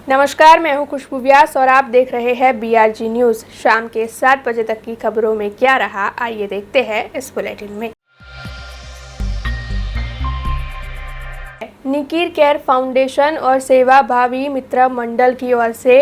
नमस्कार, मैं हूं खुशबू व्यास और आप देख रहे हैं BRG न्यूज। शाम के 7 बजे तक की खबरों में क्या रहा, आइए देखते हैं इस बुलेटिन में। निकिर केयर फाउंडेशन और सेवा भावी मित्र मंडल की ओर से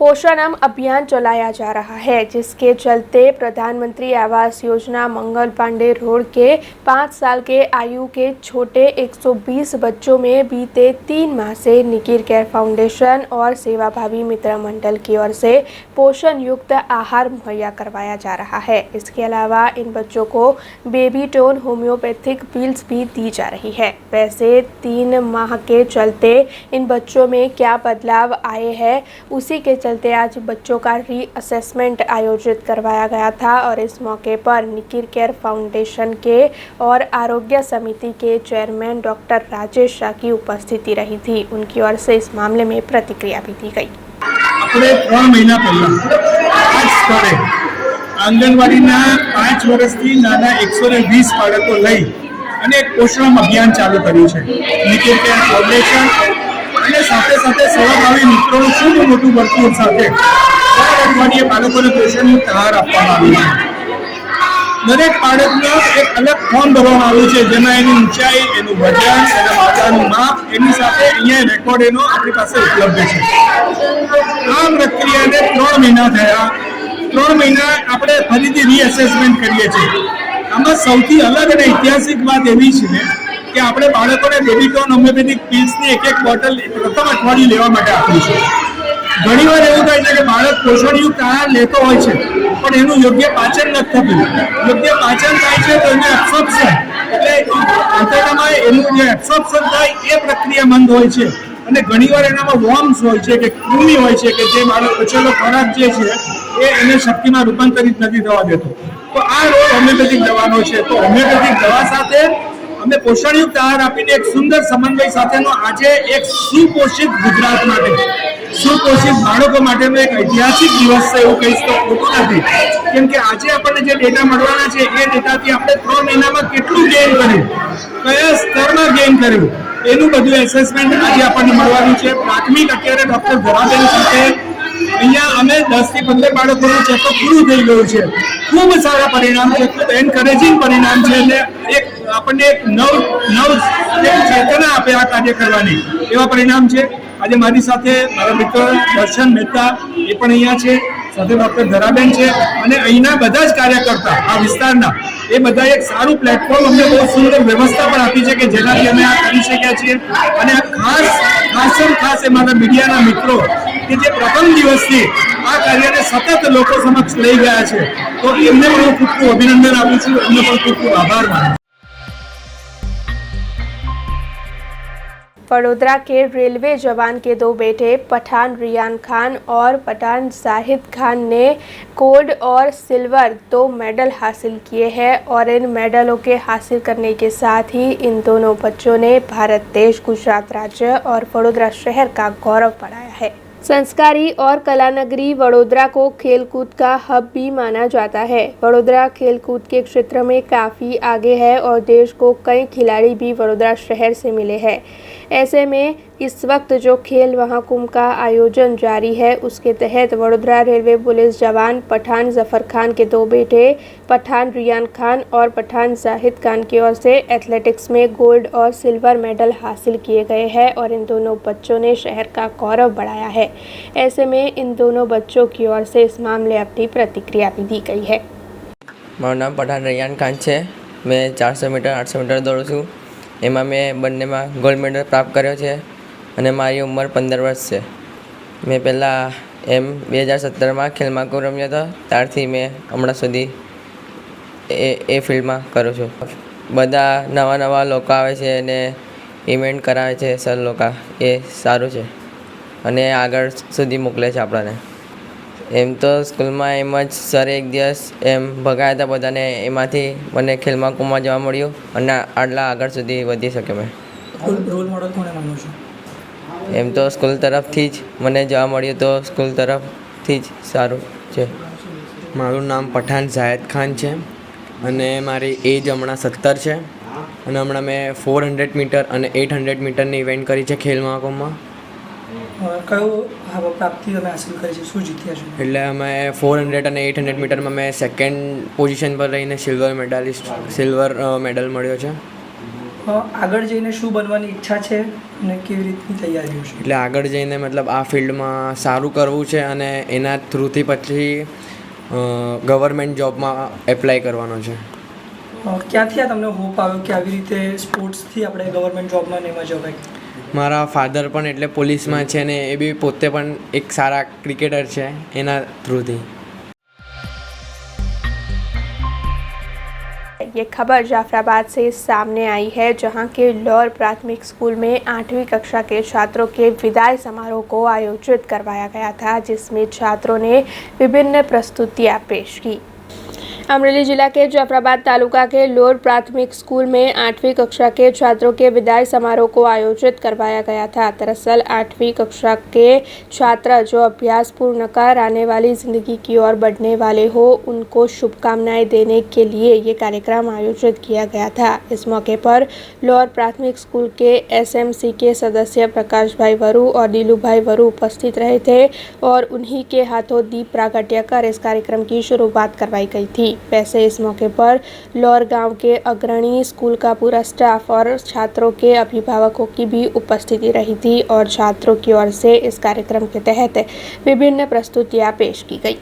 पोषणम अभियान चलाया जा रहा है, जिसके चलते प्रधानमंत्री आवास योजना मंगल पांडे रोड के 5 साल के आयु के छोटे 120 बच्चों में बीते 3 माह से निकिर केयर फाउंडेशन और सेवा भावी मित्र मंडल की ओर से पोषण युक्त आहार मुहैया करवाया जा रहा है। इसके अलावा इन बच्चों को बेबी टोन होम्योपैथिक पिल्स भी दी जा रही है। वैसे 3 माह के चलते इन बच्चों में क्या बदलाव आए हैं, उसी के चलते आज बच्चों का रीअसेसमेंट आयोजित करवाया गया था और इस मौके पर निकिर केयर फाउंडेशन के और आरोग्य समिति के चेयरमैन डॉक्टर राजेश शाह की उपस्थिति रही थी। उनकी ओर से इस मामले में प्रतिक्रिया भी दी गई। આપણે 3 મહિના પહેલા આ સ્થળે આંગણવાડીના 5 વર્ષથી નાના 120 બાળકો લઈ અને એક પોષણ અભિયાન ચાલુ કર્યું છે નિકિર કેર ફાઉન્ડેશન અને સાથે સાથે સેવાભાવી મિત્રોનું ખૂબ મોટું વર્તુળ સાથે દર અઠવાડિયે બાળકોને પોષણયુક્ત આહાર આપવામાં આવ્યો છે। દરેક બાળકનો એક અલગ ફોર્મ ભરવામાં આવ્યું છે, જેમાં એની ઊંચાઈ, એનું વજન, એના માતાનું માપ, એની સાથે અહીંયા રેકોર્ડ એનો આપણી પાસે ઉપલબ્ધ છે। આ પ્રક્રિયાને 3 મહિના થયા। 3 મહિના આપણે ફરીથી રીઅસેસમેન્ટ કરીએ છીએ। આમાં સૌથી અલગ અને ઐતિહાસિક વાત એવી છે કે આપણે બાળકોને બેબીટોન હોમિયોપેથિક પિલ્સની એક બોટલ પ્રથમ અઠવાડિયું લેવા માટે આપી છે। ઘણીવાર એવું થાય છે કે બાળક પોષણયુક્ત આહાર લેતો હોય છે, પણ એનું યોગ્ય પાચન નથી થતું। યોગ્ય પાચન થાય છે તો એને એબ્સોર્પ્શન એટલે આંતરડામાં એનું જે એબ્સોર્પ્શન થાય એ પ્રક્રિયા મંદ હોય છે અને ઘણીવાર એનામાં વોર્મ્સ હોય છે કે કૃમિ હોય છે કે જે બાળક બચેલો ખોરાક જે છે એ એને શક્તિમાં રૂપાંતરિત નથી થવા દેતો। તો આ રોલ હોમિયોપેથિક દવાનો છે। તો હોમિયોપેથિક દવા સાથે અમે પોષણયુક્ત આહાર આપીને એક સુંદર સમન્વય સાથેનો આજે એક સુપોષિત ગુજરાત માટે, સુપોષિત બાળકો માટેનો એક ઐતિહાસિક દિવસ છે એવું કહીશ તો ખોટું નથી। કેમ કે આજે આપણને જે ડેટા મળવાના છે એ ડેટાથી આપણે 3 મહિનામાં કેટલું ગેઇન કર્યું, કયા સ્તરમાં ગેઇન કર્યું, એનું બધું એસેસમેન્ટ આજે આપણને મળવાનું છે। પ્રાથમિક અત્યારે ડૉક્ટર ધરાબેન સાથે અહીંયા અમે 10 થી 15 બાળકોનું ચેકઅપ પૂરું થઈ ગયું છે। ખૂબ સારા પરિણામ છે, ખૂબ એન્કરેજિંગ પરિણામ છે અને એક આપણને એક નવ ચેતના આપે આ કાર્ય કરવાની એવા પરિણામ છે। આજે મારી સાથે મારા મિત્ર દર્શન મહેતા એ પણ અહીંયા છે, સાથે ડૉક્ટર ધરાબેન છે અને અહીંના બધા જ કાર્યકર્તા આ વિસ્તારના એ બધા એક સારું પ્લેટફોર્મ અમને બહુ સુંદર વ્યવસ્થા પણ આપી છે કે જેનાથી અમે આ કરી શક્યા છીએ। અને ખાસ એ મારા મીડિયાના મિત્રો કે જે પ્રથમ દિવસથી આ કાર્યને સતત લોકો સમક્ષ લઈ ગયા છે, તો એમને પણ હું ખૂબ ખૂબ અભિનંદન આપું છું, એમને પણ ખૂબ ખૂબ આભાર માનું। वडोदरा के रेलवे जवान के 2 बेटे पठान रियान खान और पठान जाहिद खान ने गोल्ड और सिल्वर 2 मेडल हासिल किए हैं और इन मेडलों के हासिल करने के साथ ही इन दोनों बच्चों ने भारत देश, गुजरात राज्य और वडोदरा शहर का गौरव बढ़ाया है। संस्कारी और कला नगरी वडोदरा को खेलकूद का हब भी माना जाता है। वडोदरा खेलकूद के क्षेत्र में काफ़ी आगे है और देश को कई खिलाड़ी भी वडोदरा शहर से मिले हैं। ऐसे में इस वक्त जो खेल महाकुंभ का आयोजन जारी है, उसके तहत वडोदरा रेलवे पुलिस जवान पठान जफर खान के 2 बेटे पठान रियान खान और पठान जाहिद खान की ओर से एथलेटिक्स में गोल्ड और सिल्वर मेडल हासिल किए गए हैं और इन दोनों बच्चों ने शहर का गौरव बढ़ाया है। ऐसे में इन दोनों बच्चों की ओर से इस मामले अपनी प्रतिक्रिया भी दी गई है। મારું નામ પઠાણ રૈયાન ખાન છે। મેં 400 મીટર 800 મીટર દોડું છું। એમાં મેં બંનેમાં ગોલ્ડ મેડલ પ્રાપ્ત કર્યો છે અને મારી ઉંમર 15 વર્ષ છે। મેં પહેલાં 2017માં ખેલ મહાકુંભ રમ્યો હતો, ત્યારથી મેં હમણાં સુધી એ ફિલ્ડમાં કરું છું। બધા નવા લોકો આવે છે અને ઇવેન્ટ કરાવે છે સર લોકો, એ સારું છે અને આગળ સુધી મોકલે છે આપણને। એમ તો સ્કૂલમાં એમ જ સરે એક દિવસ એમ ભગાયા હતા બધાને, એમાંથી મને ખેલ મહાકુંભમાં જવા મળ્યું અને આટલા આગળ સુધી વધી શકે મેં। રોલ મોડલ કોને માનો છો? એમ તો સ્કૂલ તરફથી જ મને જવા મળ્યું, તો સ્કૂલ તરફથી જ સારું છે। મારું નામ પઠાન જાહેદ ખાન છે અને મારી એજ હમણાં 17 છે અને હમણાં મેં 400 મીટર અને 800 મીટરની ઇવેન્ટ કરી છે ખેલ મહાકુંભમાં। કયો પ્રાપ્તિ તમે હાંસિલ કરી છે, શું જીત્યા છો? એટલે અમે 400 અને 800 મીટરમાં મેં સેકન્ડ પોઝિશન પર રહીને સિલ્વર મેડલ મળ્યો છે. આગળ જઈને શું બનવાની ઈચ્છા છે અને કેવી રીતની તૈયારીઓ છે? એટલે આગળ જઈને મતલબ આ ફિલ્ડમાં સારું કરવું છે અને એના થ્રુથી પછી ગવર્મેન્ટ જોબમાં એપ્લાય કરવાનો છે. ક્યાંથી આ તમને હોપ આવ્યો કે આવી રીતે સ્પોર્ટ્સથી આપણે ગવર્મેન્ટ જોબમાં ને એમાં જવાય? મારા ફાધર પણ એટલે પોલીસમાં છે ને એ બી પોતે પણ એક સારા ક્રિકેટર છે, એના થ્રુથી. ये खबर जाफराबाद से सामने आई है, जहां के लौर प्राथमिक स्कूल में 8वीं कक्षा के छात्रों के विदाई समारोह को आयोजित करवाया गया था, जिसमें छात्रों ने विभिन्न प्रस्तुतियां पेश की. अमरेली जिला के जाफराबाद तालुका के लोर प्राथमिक स्कूल में 8वीं कक्षा के छात्रों के विदाई समारोह को आयोजित करवाया गया था. दरअसल 8वीं कक्षा के छात्र जो अभ्यास पूर्ण कर आने वाली ज़िंदगी की ओर बढ़ने वाले हो, उनको शुभकामनाएं देने के लिए ये कार्यक्रम आयोजित किया गया था. इस मौके पर लोर प्राथमिक स्कूल के SMC के सदस्य प्रकाश भाई वरु और नीलू भाई वरु उपस्थित रहे थे और उन्हीं के हाथों दीप प्रागट्य कर इस कार्यक्रम की शुरुआत करवाई गई थी. वैसे इस मौके पर लौर गांव के अग्रणी, स्कूल का पूरा स्टाफ और छात्रों के अभिभावकों की भी उपस्थिति रही थी और छात्रों की ओर से इस कार्यक्रम के तहत विभिन्न प्रस्तुतियां पेश की गई.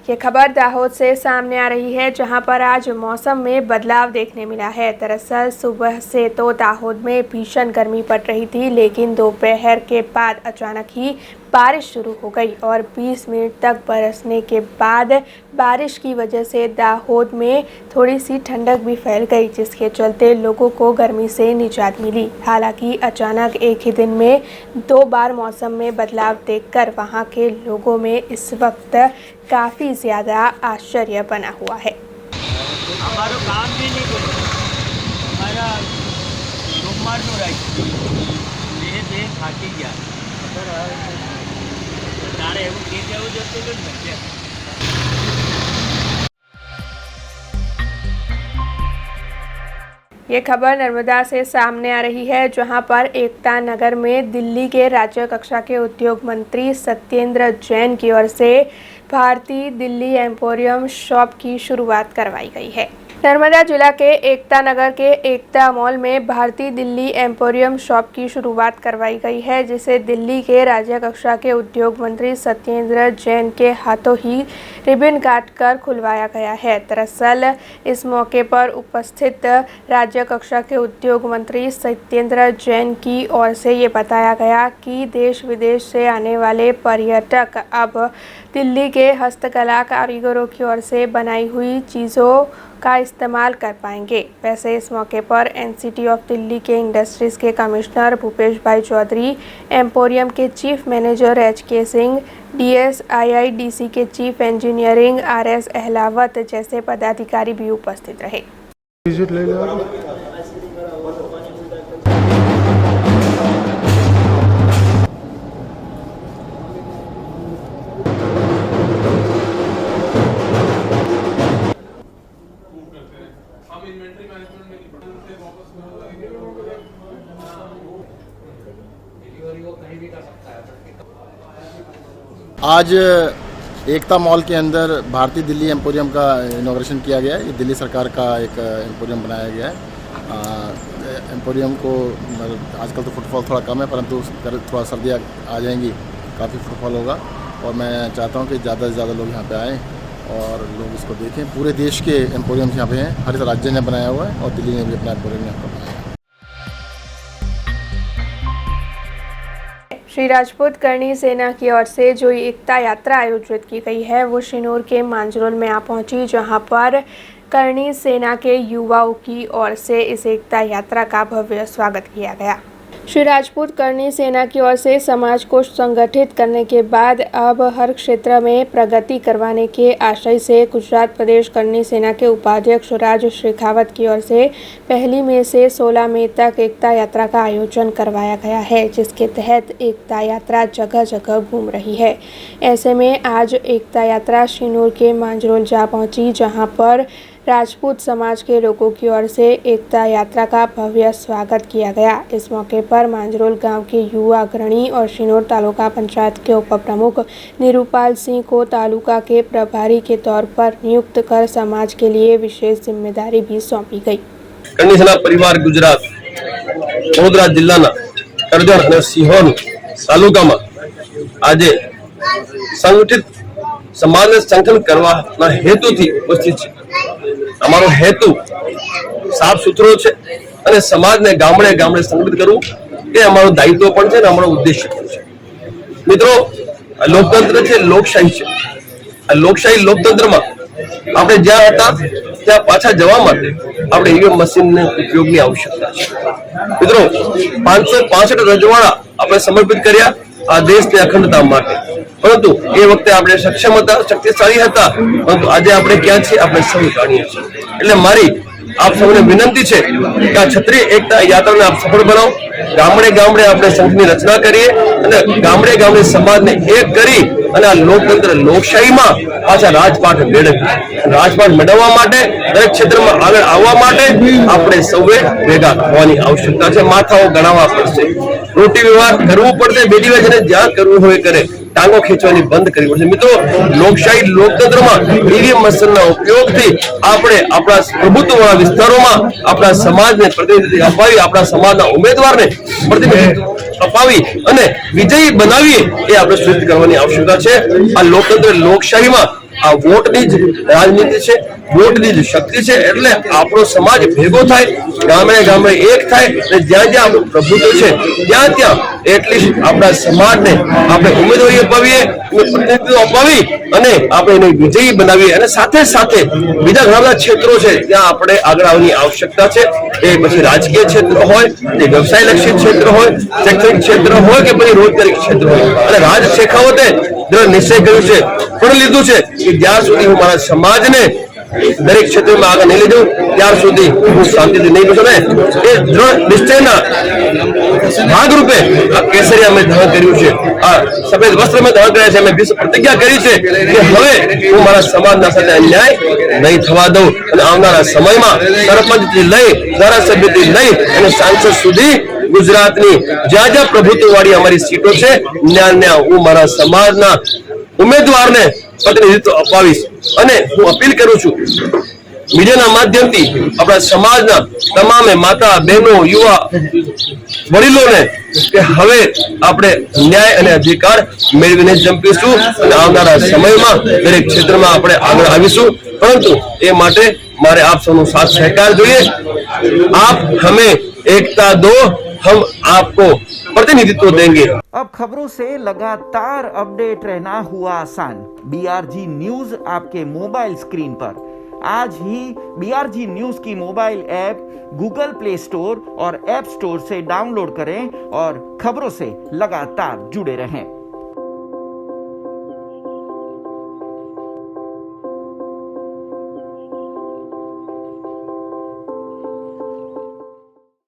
ये खबर दाहोद से सामने आ रही है, जहां पर आज मौसम में बदलाव देखने मिला है. दरअसल सुबह से तो दाहोद में भीषण गर्मी पड़ रही थी, लेकिन दोपहर के बाद अचानक ही बारिश शुरू हो गई और 20 मिनट तक बरसने के बाद बारिश की वजह से दाहोद में थोड़ी सी ठंडक भी फैल गई, जिसके चलते लोगों को गर्मी से निजात मिली. हालांकि अचानक एक ही दिन में 2 बार मौसम में बदलाव देखकर वहां के लोगों में इस वक्त काफ़ी ज़्यादा आश्चर्य बना हुआ है. हमारो काम भी नहीं करो, हमारा सोमवारનું રાખ્યું બે થાકી ગયા તારે એવું કે જવું જતું ને. ये खबर नर्मदा से सामने आ रही है, जहां पर एकता नगर में दिल्ली के राज्य कक्षा के उद्योग मंत्री सत्येंद्र जैन की ओर से भारतीय दिल्ली एम्पोरियम शॉप की शुरुआत करवाई गई है. नर्मदा जिला के एकता नगर के एकता मॉल में भारतीय दिल्ली एम्पोरियम शॉप की शुरुआत करवाई गई है, जिसे दिल्ली के राज्य कक्षा के उद्योग मंत्री सत्येंद्र जैन के हाथों ही रिबन काटकर खुलवाया गया है. दरअसल इस मौके पर उपस्थित राज्य कक्षा के उद्योग मंत्री सत्येंद्र जैन की ओर से ये बताया गया कि देश विदेश से आने वाले पर्यटक अब दिल्ली के हस्तकला कारीगरों की ओर से बनाई हुई चीज़ों का इस्तेमाल कर पाएंगे. वैसे इस मौके पर NCT ऑफ दिल्ली के इंडस्ट्रीज़ के कमिश्नर भूपेश भाई चौधरी, एम्पोरियम के chief manager HK Singh, DSIIDC के चीफ इंजीनियरिंग RS अहलावत जैसे पदाधिकारी भी उपस्थित रहे. आज एकता मॉल के अंदर भारतीय दिल्ली एम्पोरियम का इनॉग्रेशन किया गया है. ये दिल्ली सरकार का एक एम्पोरियम बनाया गया है. एम्पोरियम को आजकल तो फुटफॉल थोड़ा कम है, परंतु थोड़ा सर्दियाँ आ जाएंगी, काफ़ी फुटफॉल होगा और मैं चाहता हूँ कि ज़्यादा से ज़्यादा लोग यहाँ पे आएँ और लोग इसको देखें. पूरे देश के एम्पोरियम यहाँ पे हैं, हर राज्य ने बनाया हुआ है और दिल्ली ने भी अपना एम्पोरियम यहाँ पर बनाया है. श्री राजपूत करणी सेना की ओर से जो एकता यात्रा आयोजित की गई है, वो शिनोर के मांजरोल में आ पहुंची, जहां पर करणी सेना के युवाओं की ओर से इस एकता यात्रा का भव्य स्वागत किया गया. श्री राजपूत करनी सेना की ओर से समाज को संगठित करने के बाद अब हर क्षेत्र में प्रगति करवाने के आशय से गुजरात प्रदेश करनी सेना के उपाध्यक्ष राज शेखावत की ओर से 1 मई से 16 मई तक एकता यात्रा का आयोजन करवाया गया है, जिसके तहत एकता यात्रा जगह जगह घूम रही है। ऐसे में आज एकता यात्रा शिनूर के मांजरोल जा पहुंची, जहां पर राजपूत समाज के लोगों की ओर से एकता यात्रा का भव्य स्वागत किया गया। इस मौके पर मांजरोल गांव के युवा अग्रणी और शिनोर तालुका पंचायत के उप प्रमुख निरूपाल सिंह को तालुका के प्रभारी के तौर पर नियुक्त कर समाज के लिए विशेष जिम्मेदारी भी सौंपी गई। करनी सेना परिवार गुजरात वडोदरा जिल्लाना करजण અને સિહોર તાલુકામાં આજે સંગઠિત સમાજને સંગઠન કરવાના હેતુથી ઉપસ્થિત છે। અમારો હેતુ સાફ સુથરો છે અને સમાજને ગામડે ગામડે સંગઠિત કરવું એ અમારો દાયિત્વ પણ છે અને અમારો ઉદ્દેશ્ય પણ છે। મિત્રો, લોકતંત્ર છે, લોકશાહી છે। આ લોકશાહી લોકતંત્રમાં આપણે જ્યાં હતા ત્યાં પાછા જવા માટે આપણે ઈવીએમ મશીનના ઉપયોગની આવશ્યકતા છે। મિત્રો, 565 રજવાડા આપણે સમર્પિત કર્યા આ દેશની અખંડતા માટે, પરંતુ એ વખતે આપણે સક્ષમ હતા, શક્તિશાળી હતા, પરંતુ આજે આપણે ક્યાં છીએ આપણે સૌ જાણીએ છીએ। એટલે મારી આપ સૌને વિનંતી છે કે આ ક્ષત્રિય એકતા યાત્રાને આપ સફળ બનાવો। ગામડે ગામડે આપણે સંઘની રચના કરીએ અને ગામડે ગામડે સમાજને એક કરી અને આ લોકતંત્ર લોકશાહીમાં પાછા રાજપાટ મેળવીએ। રાજપાટ મેળવવા માટે દરેક ક્ષેત્રમાં આગળ આવવા માટે આપણે સૌએ ભેગા થવાની આવશ્યકતા છે। માથાઓ ગણાવવા પડશે, રોટી વ્યવહાર કરવું પડશે, બેટી જેને જ્યાં કરવું હોય કરે, ટાંગો ખેંચવાની બંધ કરવી પડશે। મિત્રો, લોકશાહી લોકતંત્રમાં ઈવીએમ મશીનના ઉપયોગથી આપણે આપણા પ્રભુત્વવાળા વિસ્તારોમાં આપણા સમાજને પ્રતિનિધિત્વ અપાવી, આપણા સમાજના ઉમેદવારને પ્રતિનિધિત્વ અપાવી અને વિજયી બનાવીએ એ આપણે સુનિશ્ચિત કરવાની આવશ્યકતા છે। આ લોકતંત્ર લોકશાહીમાં આ વોટની જ રાજનીતિ છે, વોટની જ શક્તિ છે। એટલે આપણો સમાજ ભેગો થાય, ગામડે ગામડે એક થાય અને જ્યાં જ્યાં આપણું પ્રભુત્વ છે ત્યાં ત્યાં એટલીસ્ટ આપણા સમાજને આપણે ઉમેદવારી અપાવીએ, પ્રતિનિધિત્વ અપાવી અને આપણે એને વિજયી બનાવીએ અને સાથે સાથે બીજા ઘણા બધા ક્ષેત્રો છે ત્યાં આપણે આગળ આવવાની આવશ્યકતા છે। એ પછી રાજકીય ક્ષેત્ર હોય, કે વ્યવસાયલક્ષી ક્ષેત્ર હોય, શૈક્ષણિક ક્ષેત્ર હોય કે પછી રોજગારી ક્ષેત્ર હોય। અને રાજ શેખાવતે દ્રઢ નિશ્ચય કર્યું છે, પણ લીધું છે કે જ્યાં સુધી હું મારા સમાજને દરેક ક્ષેત્રમાં આગળ નહીં લઈ જાઉં ત્યાર સુધી હું શાંતિથી નહીં બેસું। એ દ્રઢ નિશ્ચયના ભાગરૂપે આ કેસરી અમે ધારણ કર્યું છે, આ સફેદ વસ્ત્ર અમે ધારણ કર્યા છે। અમે પ્રતિજ્ઞા કરી છે કે હવે હું મારા સમાજના સાથે અન્યાય નહીં થવા દઉં અને આવનારા સમયમાં સરપંચથી લઈ ધારાસભ્યથી લઈ અને સાંસદ સુધી ગુજરાતની જ્યાં જ્યાં પ્રભુત્વવાળી અમારી સીટો છે ત્યાં હું મારા સમાજના ઉમેદવારને પ્રતિનિધિત્વ અપાવીશ। અને હું અપીલ કરું છું મીડિયાના માધ્યમથી આપણા સમાજના તમામે માતા બહેનો યુવા વડીલોને કે હવે આપણે ન્યાય અને અધિકાર મેળવીને જંપીશું અને આવનારા સમયમાં દરેક ક્ષેત્રમાં આપણે આગળ આવીશું। પરંતુ એ માટે મારે આપ સૌનો સાથ સહકાર જોઈએ। આપ હમે એકતા દો, हम आपको प्रतिनिधित्व देंगे। अब खबरों से लगातार अपडेट रहना हुआ आसान। BRG न्यूज आपके मोबाइल स्क्रीन पर आज ही BRG न्यूज की mobile app Google play store और ऐप स्टोर से डाउनलोड करें और खबरों से लगातार जुड़े रहें।